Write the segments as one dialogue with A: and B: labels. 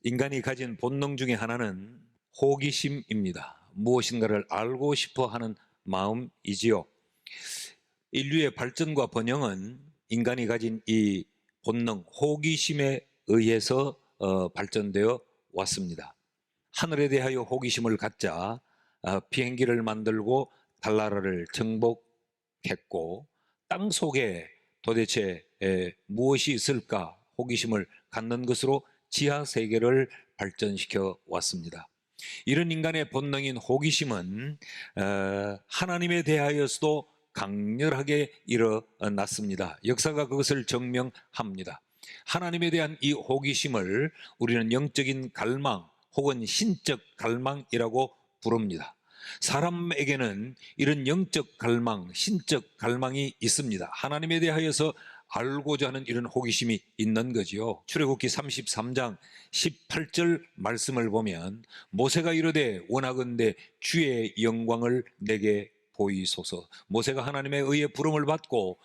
A: 인간이 가진 본능 중에 하나는 호기심입니다. 무엇인가를 알고 싶어 하는 마음이지요. 인류의 발전과 번영은 인간이 가진 이 본능, 호기심에 의해서 발전되어 왔습니다. 하늘에 대하여 호기심을 갖자 비행기를 만들고 달나라를 정복했고, 땅 속에 도대체 무엇이 있을까 호기심을 갖는 것으로 지하 세계를 발전시켜 왔습니다. 이런 인간의 본능인 호기심은 하나님에 대하여서도 강렬하게 일어났습니다. 역사가 그것을 증명합니다. 하나님에 대한 이 호기심을 우리는 영적인 갈망 혹은 신적 갈망이라고 부릅니다. 사람에게는 이런 영적 갈망, 신적 갈망이 있습니다. 하나님에 대하여서 알고자 하는 이런 호기심이 있는 거지요. 출애굽기 33장 18절 말씀을 보면 모세가 이르되 원하건대 주의 영광을 내게 보이소서. 모세가 하나님의 의의 부름을 받고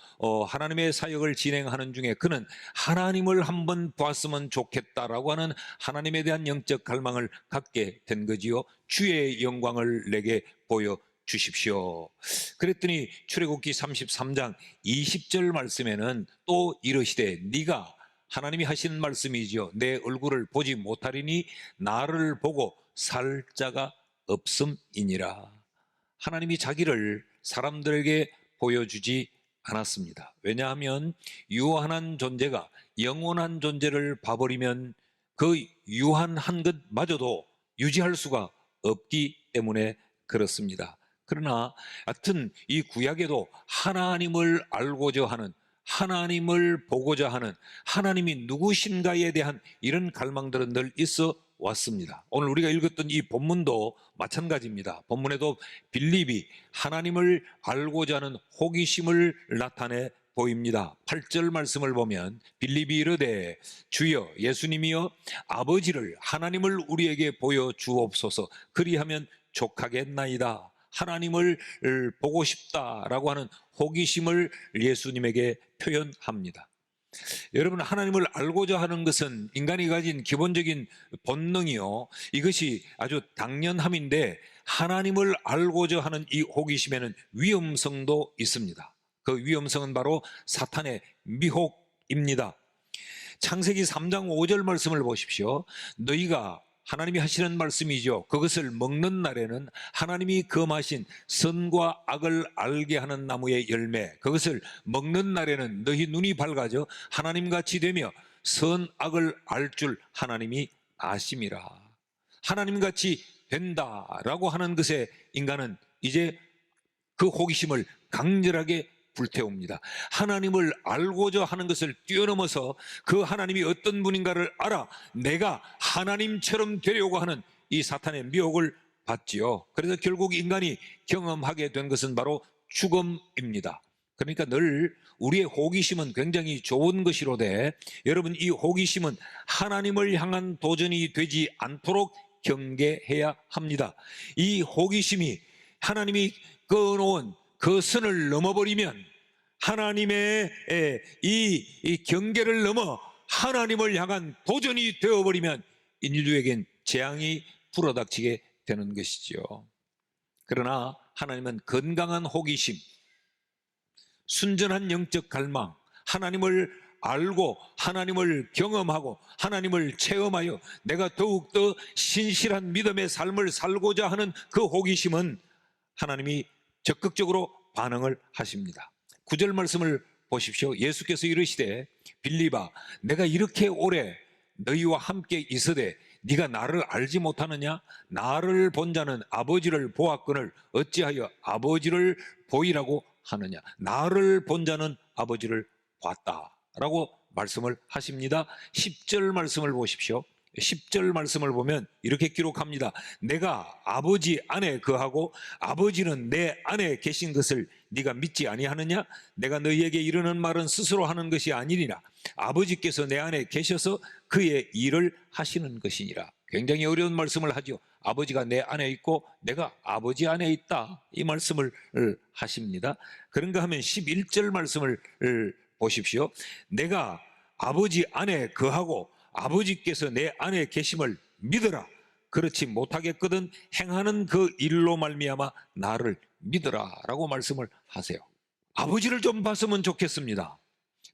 A: 하나님의 사역을 진행하는 중에 그는 하나님을 한번 보았으면 좋겠다라고 하는 하나님에 대한 영적 갈망을 갖게 된 거지요. 주의 영광을 내게 보여 주십시오. 그랬더니 출애굽기 33장 20절 말씀에는 또 이르시되 네가, 하나님이 하시는 말씀이지요, 내 얼굴을 보지 못하리니 나를 보고 살 자가 없음이니라. 하나님이 자기를 사람들에게 보여주지 않았습니다. 왜냐하면 유한한 존재가 영원한 존재를 봐버리면 그 유한한 것마저도 유지할 수가 없기 때문에 그렇습니다. 그러나 하여튼 이 구약에도 하나님을 알고자 하는, 하나님을 보고자 하는, 하나님이 누구신가에 대한 이런 갈망들은 늘 있어 왔습니다. 오늘 우리가 읽었던 이 본문도 마찬가지입니다. 본문에도 빌립이 하나님을 알고자 하는 호기심을 나타내 보입니다. 8절 말씀을 보면 빌립이 이르되 주여 예수님이여 아버지를, 하나님을 우리에게 보여주옵소서. 그리하면 족하겠나이다. 하나님을 보고 싶다라고 하는 호기심을 예수님에게 표현합니다. 여러분, 하나님을 알고자 하는 것은 인간이 가진 기본적인 본능이요, 이것이 아주 당연함인데 하나님을 알고자 하는 이 호기심에는 위험성도 있습니다. 그 위험성은 바로 사탄의 미혹입니다. 창세기 3장 5절 말씀을 보십시오. 너희가, 하나님이 하시는 말씀이죠, 그것을 먹는 날에는 하나님이 금하신 선과 악을 알게 하는 나무의 열매, 그것을 먹는 날에는 너희 눈이 밝아져 하나님같이 되며 선악을 알 줄 하나님이 아심이라. 하나님같이 된다라고 하는 것에 인간은 이제 그 호기심을 강렬하게 불태웁니다. 하나님을 알고자 하는 것을 뛰어넘어서 그 하나님이 어떤 분인가를 알아 내가 하나님처럼 되려고 하는 이 사탄의 미혹을 받지요. 그래서 결국 인간이 경험하게 된 것은 바로 죽음입니다. 그러니까 늘 우리의 호기심은 굉장히 좋은 것이로되 여러분, 이 호기심은 하나님을 향한 도전이 되지 않도록 경계해야 합니다. 이 호기심이 하나님이 그어놓은 그 선을 넘어버리면, 하나님의 이 경계를 넘어 하나님을 향한 도전이 되어버리면 인류에겐 재앙이 불어닥치게 되는 것이지요. 그러나 하나님은 건강한 호기심, 순전한 영적 갈망, 하나님을 알고 하나님을 경험하고 하나님을 체험하여 내가 더욱더 신실한 믿음의 삶을 살고자 하는 그 호기심은 하나님이 적극적으로 반응을 하십니다. 9절 말씀을 보십시오. 예수께서 이르시되 빌립아 내가 이렇게 오래 너희와 함께 있으되 네가 나를 알지 못하느냐? 나를 본 자는 아버지를 보았거늘 어찌하여 아버지를 보이라고 하느냐? 나를 본 자는 아버지를 봤다라고 말씀을 하십니다. 10절 말씀을 보십시오. 10절 말씀을 보면 이렇게 기록합니다. 내가 아버지 안에 거하고 아버지는 내 안에 계신 것을 네가 믿지 아니하느냐? 내가 너희에게 이르는 말은 스스로 하는 것이 아니니라. 아버지께서 내 안에 계셔서 그의 일을 하시는 것이니라. 굉장히 어려운 말씀을 하죠. 아버지가 내 안에 있고 내가 아버지 안에 있다, 이 말씀을 하십니다. 그런가 하면 11절 말씀을 보십시오. 내가 아버지 안에 거하고 아버지께서 내 안에 계심을 믿어라. 그렇지 못하겠거든 행하는 그 일로 말미암아 나를 믿어라 라고 말씀을 하세요. 아버지를 좀 봤으면 좋겠습니다.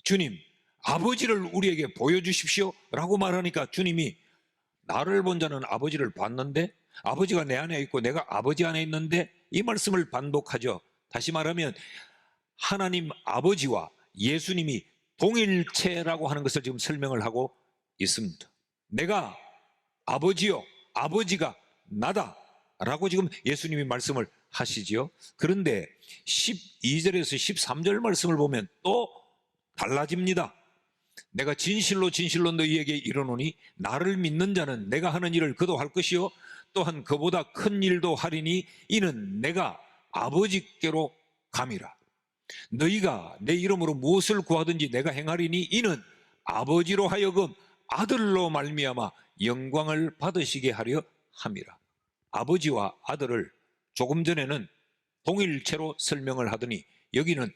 A: 주님, 아버지를 우리에게 보여주십시오 라고 말하니까 주님이 나를 본 자는 아버지를 봤는데, 아버지가 내 안에 있고 내가 아버지 안에 있는데, 이 말씀을 반복하죠. 다시 말하면 하나님 아버지와 예수님이 동일체라고 하는 것을 지금 설명을 하고 있습니다. 내가 아버지요, 아버지가 나다 라고 지금 예수님이 말씀을 하시지요. 그런데 12절에서 13절 말씀을 보면 또 달라집니다. 내가 진실로 진실로 너희에게 이르노니 나를 믿는 자는 내가 하는 일을 그도 할 것이요 또한 그보다 큰 일도 하리니 이는 내가 아버지께로 감이라. 너희가 내 이름으로 무엇을 구하든지 내가 행하리니 이는 아버지로 하여금 아들로 말미암아 영광을 받으시게 하려 함이라. 아버지와 아들을 조금 전에는 동일체로 설명을 하더니 여기는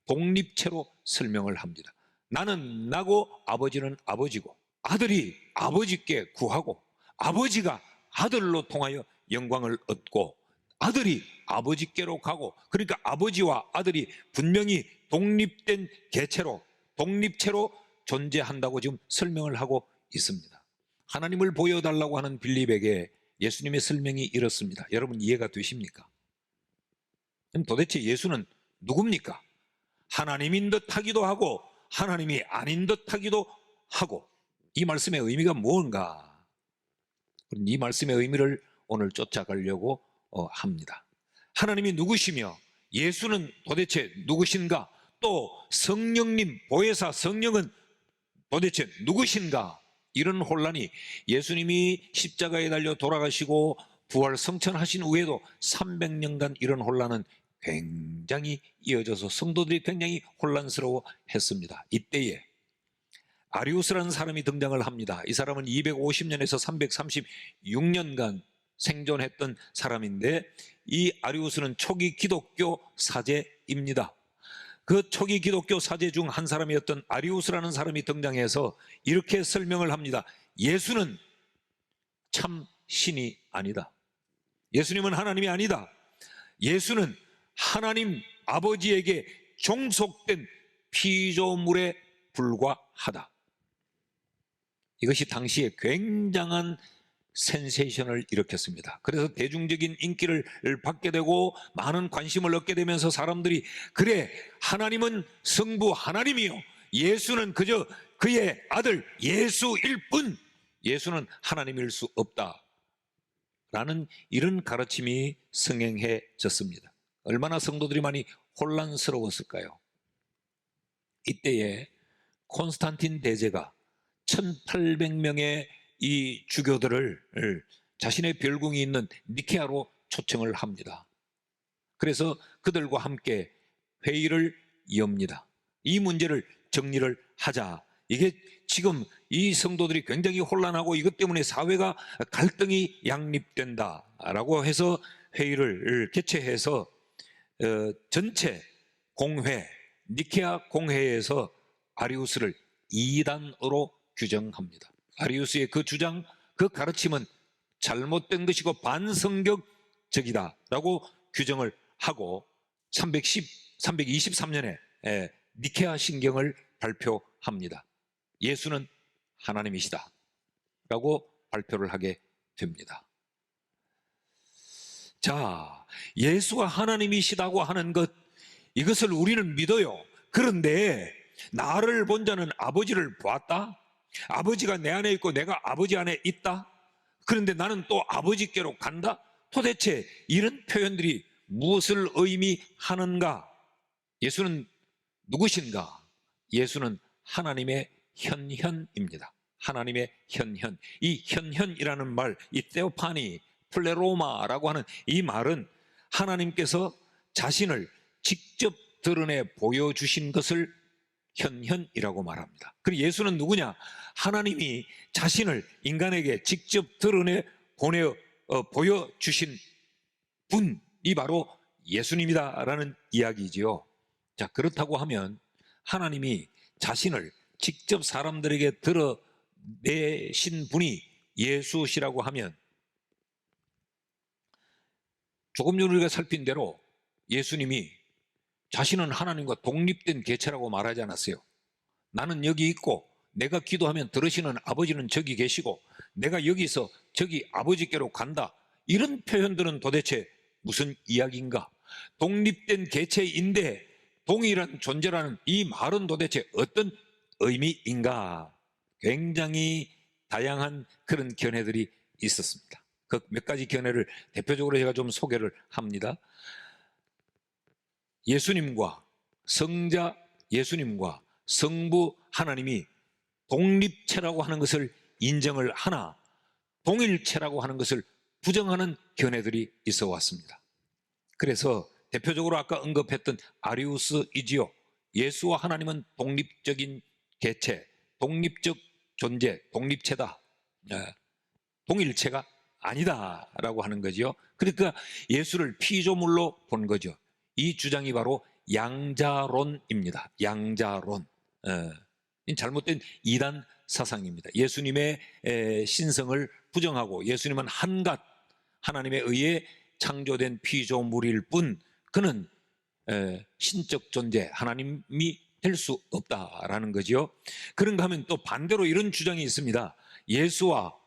A: 독립체로 설명을 합니다. 나는 나고 아버지는 아버지고 아들이 아버지께 구하고 아버지가 아들로 통하여 영광을 얻고 아들이 아버지께로 가고, 그러니까 아버지와 아들이 분명히 독립된 개체로 독립체로 존재한다고 지금 설명을 하고 있습니다. 하나님을 보여달라고 하는 빌립에게 예수님의 설명이 이렇습니다. 여러분 이해가 되십니까? 그럼 도대체 예수는 누굽니까? 하나님인 듯 하기도 하고 하나님이 아닌 듯 하기도 하고, 이 말씀의 의미가 뭔가? 이 말씀의 의미를 오늘 쫓아가려고 합니다. 하나님이 누구시며 예수는 도대체 누구신가? 또 성령님, 보혜사 성령은 도대체 누구신가? 이런 혼란이 예수님이 십자가에 달려 돌아가시고 부활 성천하신 후에도 300년간 이런 혼란은 굉장히 이어져서 성도들이 굉장히 혼란스러워 했습니다. 이때에 아리우스라는 사람이 등장을 합니다. 이 사람은 250년에서 336년간 생존했던 사람인데, 이 아리우스는 초기 기독교 사제입니다. 그 초기 기독교 사제 중 한 사람이었던 아리우스라는 사람이 등장해서 이렇게 설명을 합니다. 예수는 참 신이 아니다. 예수님은 하나님이 아니다. 예수는 하나님 아버지에게 종속된 피조물에 불과하다. 이것이 당시에 굉장한 센세이션을 일으켰습니다. 그래서 대중적인 인기를 받게 되고 많은 관심을 얻게 되면서 사람들이 그래, 하나님은 성부 하나님이요, 예수는 그저 그의 아들 예수일 뿐, 예수는 하나님일 수 없다 라는 이런 가르침이 성행해졌습니다. 얼마나 성도들이 많이 혼란스러웠을까요? 이때에 콘스탄틴 대제가 1800명의 이 주교들을 자신의 별궁이 있는 니케아로 초청을 합니다. 그래서 그들과 함께 회의를 엽니다. 이 문제를 정리를 하자. 이게 지금 이 성도들이 굉장히 혼란하고 이것 때문에 사회가 갈등이 양립된다라고 해서 회의를 개최해서 전체 공회, 니케아 공회에서 아리우스를 이단으로 규정합니다. 아리우스의 그 주장, 그 가르침은 잘못된 것이고 반성경적이다라고 규정을 하고 323년에 니케아 신경을 발표합니다. 예수는 하나님이시다 라고 발표를 하게 됩니다. 자, 예수가 하나님이시다고 하는 것, 이것을 우리는 믿어요. 그런데 나를 본 자는 아버지를 보았다? 아버지가 내 안에 있고 내가 아버지 안에 있다? 그런데 나는 또 아버지께로 간다? 도대체 이런 표현들이 무엇을 의미하는가? 예수는 누구신가? 예수는 하나님의 현현입니다. 하나님의 현현. 이 현현이라는 말, 이 테오파니, 플레로마라고 하는 이 말은 하나님께서 자신을 직접 드러내 보여주신 것을 현현이라고 말합니다. 그리고 예수는 누구냐? 하나님이 자신을 인간에게 직접 드러내 보여주신 분이 바로 예수님이다라는 이야기지요. 자, 그렇다고 하면 하나님이 자신을 직접 사람들에게 내신 분이 예수시라고 하면 조금 전에 우리가 살핀 대로 예수님이 자신은 하나님과 독립된 개체라고 말하지 않았어요. 나는 여기 있고 내가 기도하면 들으시는 아버지는 저기 계시고 내가 여기서 저기 아버지께로 간다. 이런 표현들은 도대체 무슨 이야기인가? 독립된 개체인데 동일한 존재라는 이 말은 도대체 어떤 의미인가? 굉장히 다양한 그런 견해들이 있었습니다. 그 몇 가지 견해를 대표적으로 제가 좀 소개를 합니다. 예수님과 성자 예수님과 성부 하나님이 독립체라고 하는 것을 인정을 하나 동일체라고 하는 것을 부정하는 견해들이 있어 왔습니다. 그래서 대표적으로 아까 언급했던 아리우스이지요. 예수와 하나님은 독립적인 개체, 독립적 존재, 독립체다. 동일체가 아니다라고 하는 거죠. 그러니까 예수를 피조물로 본 거죠. 이 주장이 바로 양자론입니다. 양자론. 잘못된 이단 사상입니다. 예수님의 신성을 부정하고 예수님은 한갓 하나님에 의해 창조된 피조물일 뿐 그는 신적 존재 하나님이 될 수 없다라는 거죠. 그런가 하면 또 반대로 이런 주장이 있습니다. 예수와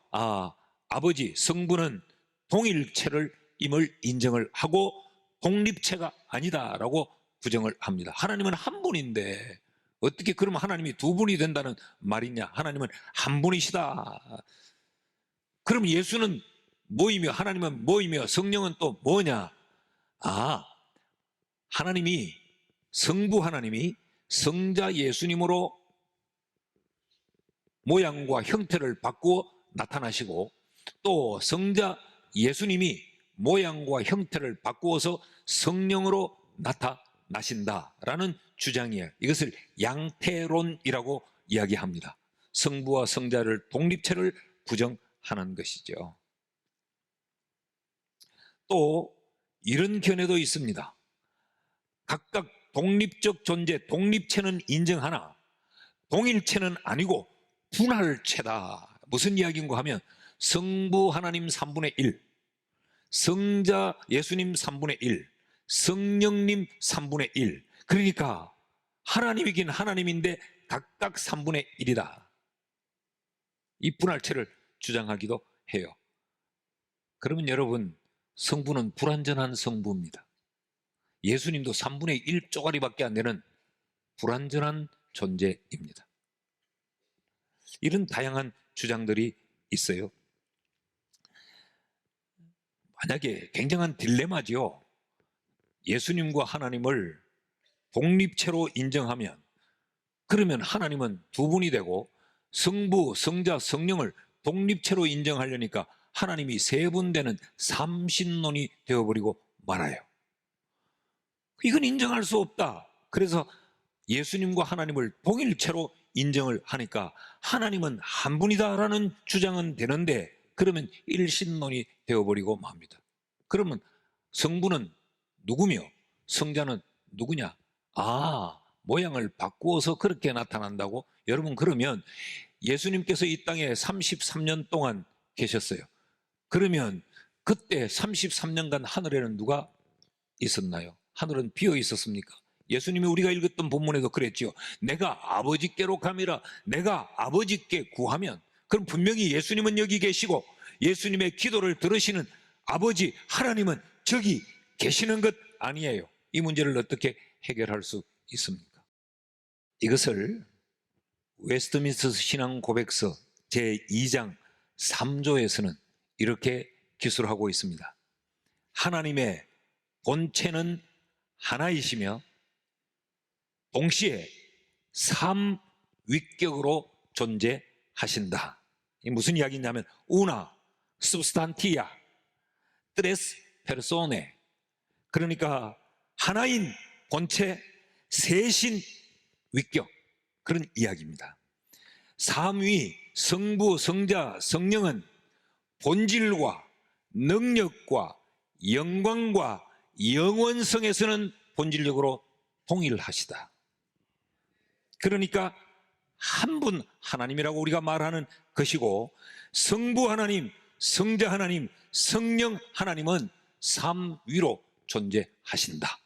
A: 아버지 성부는 동일체를 임을 인정을 하고 독립체가 아니다라고 부정을 합니다. 하나님은 한 분인데 어떻게 그러면 하나님이 두 분이 된다는 말이냐? 하나님은 한 분이시다. 그럼 예수는 뭐이며 하나님은 뭐이며 성령은 또 뭐냐? 하나님이 성부 하나님이 성자 예수님으로 모양과 형태를 바꾸어 나타나시고 또 성자 예수님이 모양과 형태를 바꾸어서 성령으로 나타나신다라는 주장이에요. 이것을 양태론이라고 이야기합니다. 성부와 성자를 독립체를 부정하는 것이죠. 또 이런 견해도 있습니다. 각각 독립적 존재, 독립체는 인정하나 동일체는 아니고 분할체다. 무슨 이야기인가 하면 성부 하나님 3분의 1, 성자 예수님 3분의 1, 성령님 3분의 1. 그러니까 하나님이긴 하나님인데 각각 3분의 1이다. 이 분할체를 주장하기도 해요. 그러면 여러분, 성부는 불완전한 성부입니다. 예수님도 3분의 1 쪼가리밖에 안 되는 불완전한 존재입니다. 이런 다양한 주장들이 있어요. 만약에 굉장한 딜레마지요. 예수님과 하나님을 독립체로 인정하면 그러면 하나님은 두 분이 되고 성부, 성자, 성령을 독립체로 인정하려니까 하나님이 세 분 되는 삼신론이 되어버리고 말아요. 이건 인정할 수 없다. 그래서 예수님과 하나님을 동일체로 인정을 하니까 하나님은 한 분이다라는 주장은 되는데 그러면 일신론이 되어버리고 맙니다. 그러면 성부는 누구며 성자는 누구냐? 모양을 바꾸어서 그렇게 나타난다고? 여러분, 그러면 예수님께서 이 땅에 33년 동안 계셨어요. 그러면 그때 33년간 하늘에는 누가 있었나요? 하늘은 비어 있었습니까? 예수님이 우리가 읽었던 본문에도 그랬죠. 내가 아버지께로 가미라. 내가 아버지께 구하면, 그럼 분명히 예수님은 여기 계시고 예수님의 기도를 들으시는 아버지 하나님은 저기 계시는 것 아니에요. 이 문제를 어떻게 해결할 수 있습니까? 이것을 웨스트민스터 신앙 고백서 제2장 3조에서는 이렇게 기술하고 있습니다. 하나님의 본체는 하나이시며 동시에 삼위격으로 존재하신다. 이게 무슨 이야기냐면 우나 substantia tres personae, 그러니까 하나인 본체 세신 위격, 그런 이야기입니다. 삼위 성부 성자 성령은 본질과 능력과 영광과 영원성에서는 본질적으로 동일하시다. 그러니까 한 분 하나님이라고 우리가 말하는 것이고, 성부 하나님, 성자 하나님, 성령 하나님은 삼위로 존재하신다.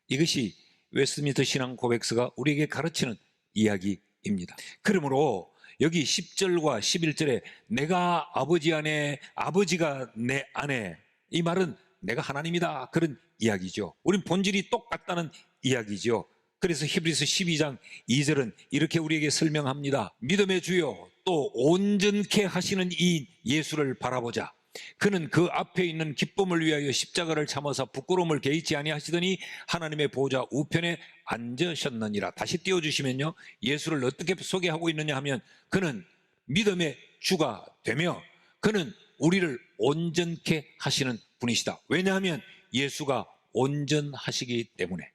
A: 이것이 웨스트민스터 신앙 고백서가 우리에게 가르치는 이야기입니다. 그러므로 여기 10절과 11절에 내가 아버지 안에, 아버지가 내 안에, 이 말은 내가 하나님이다, 그런 이야기죠. 우린 본질이 똑같다는 이야기죠. 그래서 히브리서 12장 2절은 이렇게 우리에게 설명합니다. 믿음의 주요 또 온전케 하시는 이 예수를 바라보자. 그는 그 앞에 있는 기쁨을 위하여 십자가를 참아서 부끄러움을 개의치 아니하시더니 하나님의 보좌 우편에 앉으셨느니라. 다시 띄워주시면요, 예수를 어떻게 소개하고 있느냐 하면 그는 믿음의 주가 되며 그는 우리를 온전케 하시는 분이시다. 왜냐하면 예수가 온전하시기 때문에,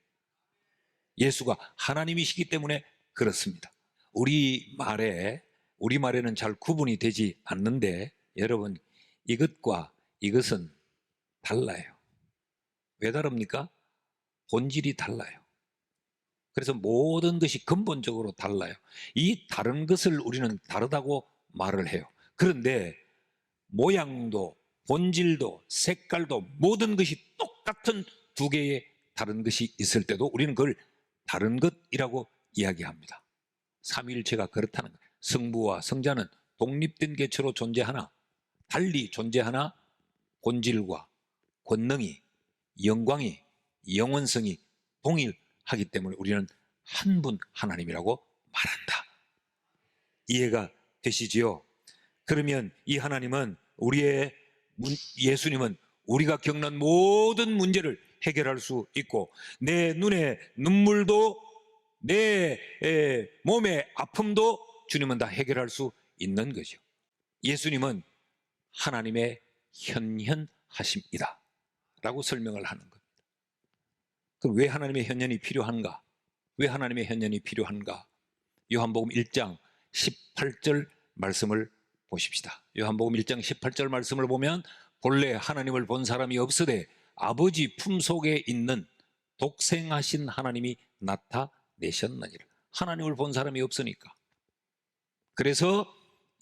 A: 예수가 하나님이시기 때문에 그렇습니다. 우리말에는 잘 구분이 되지 않는데, 여러분, 이것과 이것은 달라요. 왜 다릅니까? 본질이 달라요. 그래서 모든 것이 근본적으로 달라요. 이 다른 것을 우리는 다르다고 말을 해요. 그런데 모양도 본질도 색깔도 모든 것이 똑같은 두 개의 다른 것이 있을 때도 우리는 그걸 다른 것이라고 이야기합니다. 삼위일체가 그렇다는 거예요. 성부와 성자는 독립된 개체로 존재하나 달리 존재하나 본질과 권능이, 영광이, 영원성이 동일하기 때문에 우리는 한 분 하나님이라고 말한다. 이해가 되시지요? 그러면 이 하나님은, 예수님은 우리가 겪는 모든 문제를 해결할 수 있고, 내 눈에 눈물도 내 몸의 아픔도 주님은 다 해결할 수 있는 거죠. 예수님은 하나님의 현현하심이다 라고 설명을 하는 겁니다. 그럼 왜 하나님의 현현이 필요한가? 왜 하나님의 현현이 필요한가? 요한복음 1장 18절 말씀을 보십시다. 요한복음 1장 18절 말씀을 보면 본래 하나님을 본 사람이 없으되 아버지 품속에 있는 독생하신 하나님이 나타내셨느니라. 하나님을 본 사람이 없으니까. 그래서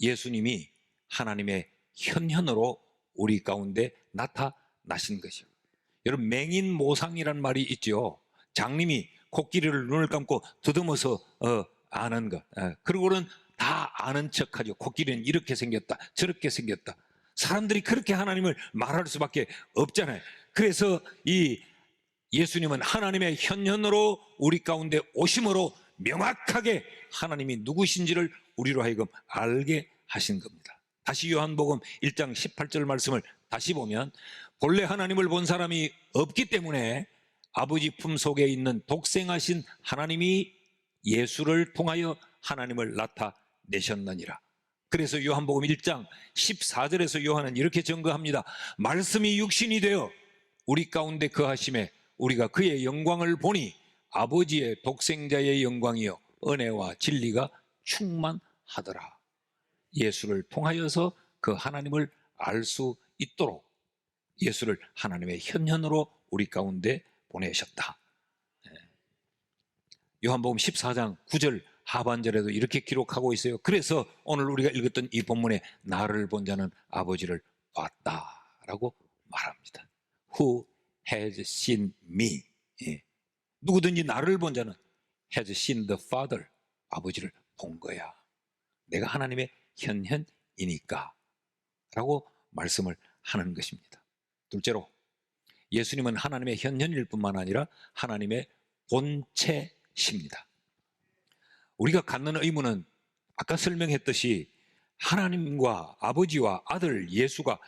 A: 예수님이 하나님의 현현으로 우리 가운데 나타나신 것이요. 여러분, 맹인모상이라는 말이 있죠. 장님이 코끼리를 눈을 감고 더듬어서 아는 것. 그리고는 다 아는 척하죠. 코끼리는 이렇게 생겼다, 저렇게 생겼다. 사람들이 그렇게 하나님을 말할 수밖에 없잖아요. 그래서 이 예수님은 하나님의 현현으로 우리 가운데 오심으로 명확하게 하나님이 누구신지를 우리로 하여금 알게 하신 겁니다. 다시 요한복음 1장 18절 말씀을 다시 보면 본래 하나님을 본 사람이 없기 때문에 아버지 품속에 있는 독생하신 하나님이 예수를 통하여 하나님을 나타내셨느니라. 그래서 요한복음 1장 14절에서 요한은 이렇게 증거합니다. 말씀이 육신이 되어 우리 가운데 거하심에 우리가 그의 영광을 보니 아버지의 독생자의 영광이요 은혜와 진리가 충만하더라. 예수를 통하여서 그 하나님을 알 수 있도록 예수를 하나님의 현현으로 우리 가운데 보내셨다. 요한복음 14장 9절 하반절에도 이렇게 기록하고 있어요. 그래서 오늘 우리가 읽었던 이 본문에 나를 본 자는 아버지를 봤다라고 말합니다. Who has seen me? 누구든지 나를 본 자는 has seen the Father. 아버지를 본 거야. 내가 하나님의 현현이니까 라고 말씀을 하는 것입니다. 둘째로, 예수님은 하나님의 현현일 뿐만 아니라 하나님의 본체십니다. 우리가 갖는 의문은 아까 설명했듯이 하나님과 아버지와 아들 예수가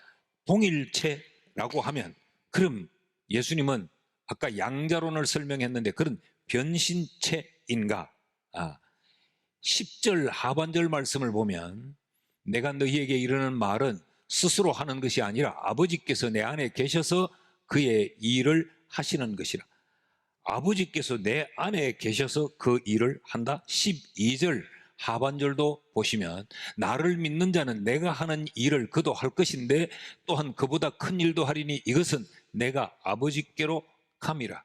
A: 동일체라고 하면, 그럼 예수님은 아까 양자론을 설명했는데 그런 변신체인가? 10절 하반절 말씀을 보면 내가 너희에게 이르는 말은 스스로 하는 것이 아니라 아버지께서 내 안에 계셔서 그의 일을 하시는 것이라. 아버지께서 내 안에 계셔서 그 일을 한다. 12절 하반절도 보시면 나를 믿는 자는 내가 하는 일을 그도 할 것인데 또한 그보다 큰 일도 하리니 이것은 내가 아버지께로 감이라.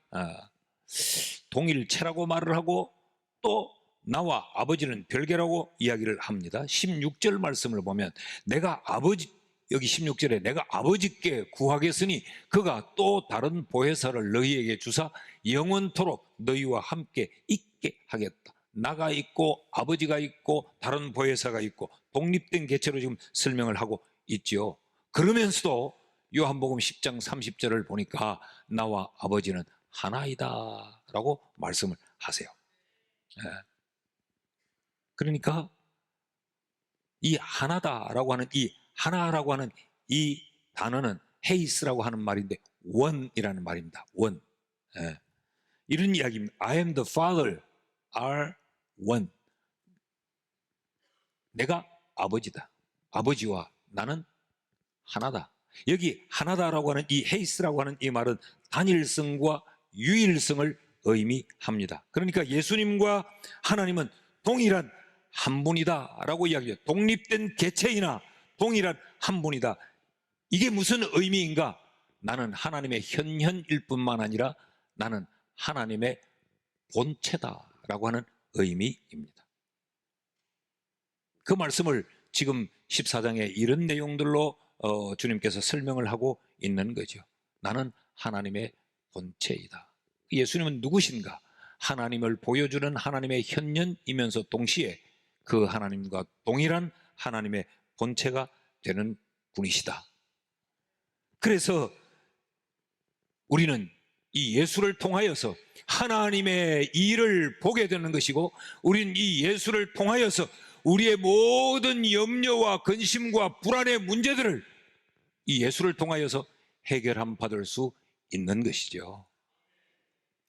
A: 동일체라고 말을 하고 또 나와 아버지는 별개라고 이야기를 합니다. 16절 말씀을 보면 내가 아버지, 여기 16절에 내가 아버지께 구하겠으니 그가 또 다른 보혜사를 너희에게 주사 영원토록 너희와 함께 있게 하겠다. 나가 있고 아버지가 있고 다른 보혜사가 있고 독립된 개체로 지금 설명을 하고 있죠. 그러면서도 요한복음 10장 30절을 보니까 나와 아버지는 하나이다 라고 말씀을 하세요. 그러니까 이 하나다라고 하는 이 하나라고 하는 이 단어는 헤이스라고 하는 말인데 원이라는 말입니다. 원. 이런 이야기입니다. I am the Father, are one. 내가 아버지다. 아버지와 나는 하나다. 여기 하나다라고 하는 이 헤이스라고 하는 이 말은 단일성과 유일성을 의미합니다. 그러니까 예수님과 하나님은 동일한 한 분이다 라고 이야기해요. 독립된 개체이나 동일한 한 분이다. 이게 무슨 의미인가? 나는 하나님의 현현일 뿐만 아니라 나는 하나님의 본체다 라고 하는 의미입니다. 그 말씀을 지금 14장에 이런 내용들로 주님께서 설명을 하고 있는 거죠. 나는 하나님의 본체이다. 예수님은 누구신가? 하나님을 보여주는 하나님의 현현이면서 동시에 그 하나님과 동일한 하나님의 본체가 되는 분이시다. 그래서 우리는 이 예수를 통하여서 하나님의 일을 보게 되는 것이고 우리는 이 예수를 통하여서 우리의 모든 염려와 근심과 불안의 문제들을 이 예수를 통하여서 해결함 받을 수 있는 것이죠.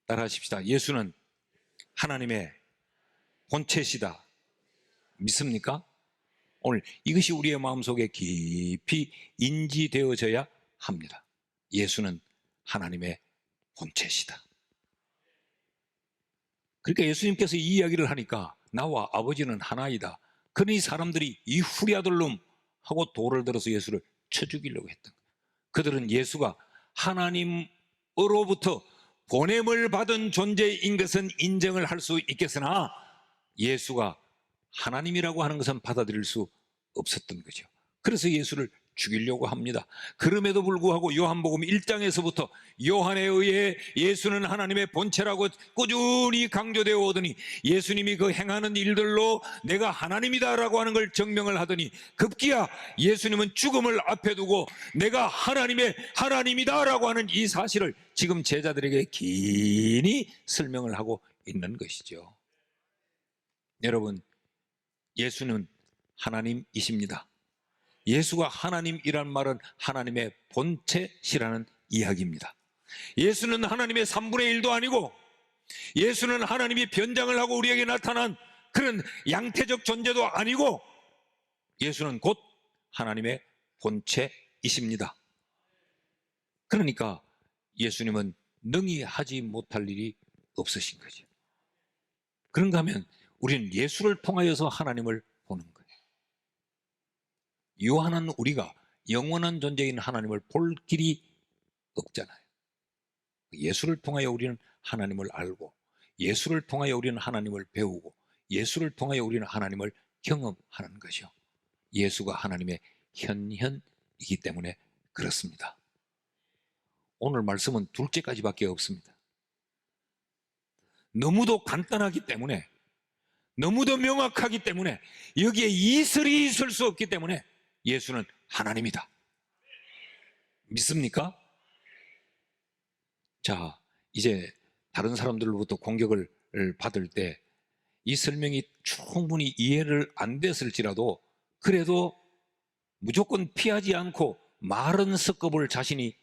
A: 따라하십시다. 예수는 하나님의 본체시다. 믿습니까? 오늘 이것이 우리의 마음속에 깊이 인지되어져야 합니다. 예수는 하나님의 본체시다. 그러니까 예수님께서 이 이야기를 하니까 나와 아버지는 하나이다. 그러니 사람들이 이 후리아들놈 하고 돌을 들어서 예수를 쳐 죽이려고 했던 거예요. 그들은 예수가 하나님으로부터 보냄을 받은 존재인 것은 인정을 할 수 있겠으나 예수가 하나님이라고 하는 것은 받아들일 수 없었던 거죠. 그래서 예수를 죽이려고 합니다. 그럼에도 불구하고 요한복음 1장에서부터 요한에 의해 예수는 하나님의 본체라고 꾸준히 강조되어 오더니 예수님이 그 행하는 일들로 내가 하나님이다라고 하는 걸 증명을 하더니 급기야 예수님은 죽음을 앞에 두고 내가 하나님의 하나님이다라고 하는 이 사실을 지금 제자들에게 긴히 설명을 하고 있는 것이죠. 여러분, 예수는 하나님이십니다. 예수가 하나님이란 말은 하나님의 본체시라는 이야기입니다. 예수는 하나님의 3분의 1도 아니고 예수는 하나님이 변장을 하고 우리에게 나타난 그런 양태적 존재도 아니고 예수는 곧 하나님의 본체이십니다. 그러니까 예수님은 능히 하지 못할 일이 없으신 거죠. 그런가 하면 우리는 예수를 통하여서 하나님을 보는 거예요. 유한한 우리가 영원한 존재인 하나님을 볼 길이 없잖아요. 예수를 통하여 우리는 하나님을 알고 예수를 통하여 우리는 하나님을 배우고 예수를 통하여 우리는 하나님을 경험하는 것이요. 예수가 하나님의 현현이기 때문에 그렇습니다. 오늘 말씀은 둘째까지밖에 없습니다. 너무도 간단하기 때문에 너무도 명확하기 때문에 여기에 이설이 있을 수 없기 때문에 예수는 하나님이다. 믿습니까? 자, 이제 다른 사람들로부터 공격을 받을 때 이 설명이 충분히 이해를 안 됐을지라도 그래도 무조건 피하지 않고 말은 섞어볼 자신이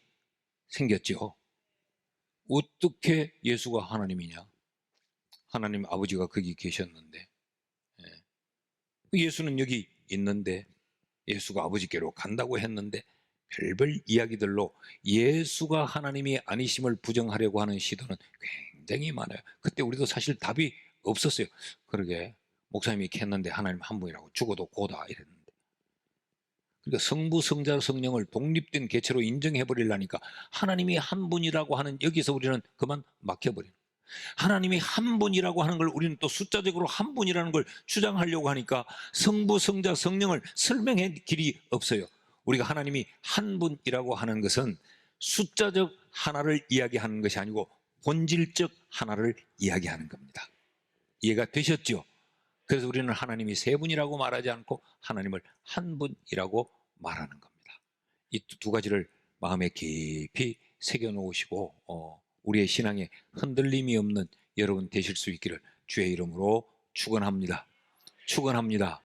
A: 생겼죠. 어떻게 예수가 하나님이냐? 하나님 아버지가 거기 계셨는데 예수는 여기 있는데 예수가 아버지께로 간다고 했는데 별별 이야기들로 예수가 하나님이 아니심을 부정하려고 하는 시도는 굉장히 많아요. 그때 우리도 사실 답이 없었어요. 그러게 목사님이 했는데 하나님 한 분이라고 죽어도 고다 이랬는데 그러니까 성부, 성자, 성령을 독립된 개체로 인정해버리려니까 하나님이 한 분이라고 하는 여기서 우리는 그만 막혀버려요. 하나님이 한 분이라고 하는 걸 우리는 또 숫자적으로 한 분이라는 걸 주장하려고 하니까 성부, 성자, 성령을 설명할 길이 없어요. 우리가 하나님이 한 분이라고 하는 것은 숫자적 하나를 이야기하는 것이 아니고 본질적 하나를 이야기하는 겁니다. 이해가 되셨죠? 그래서 우리는 하나님이 세 분이라고 말하지 않고 하나님을 한 분이라고 말하는 겁니다. 이 두 가지를 마음에 깊이 새겨놓으시고 우리의 신앙에 흔들림이 없는 여러분 되실 수 있기를 주의 이름으로 축원합니다. 축원합니다.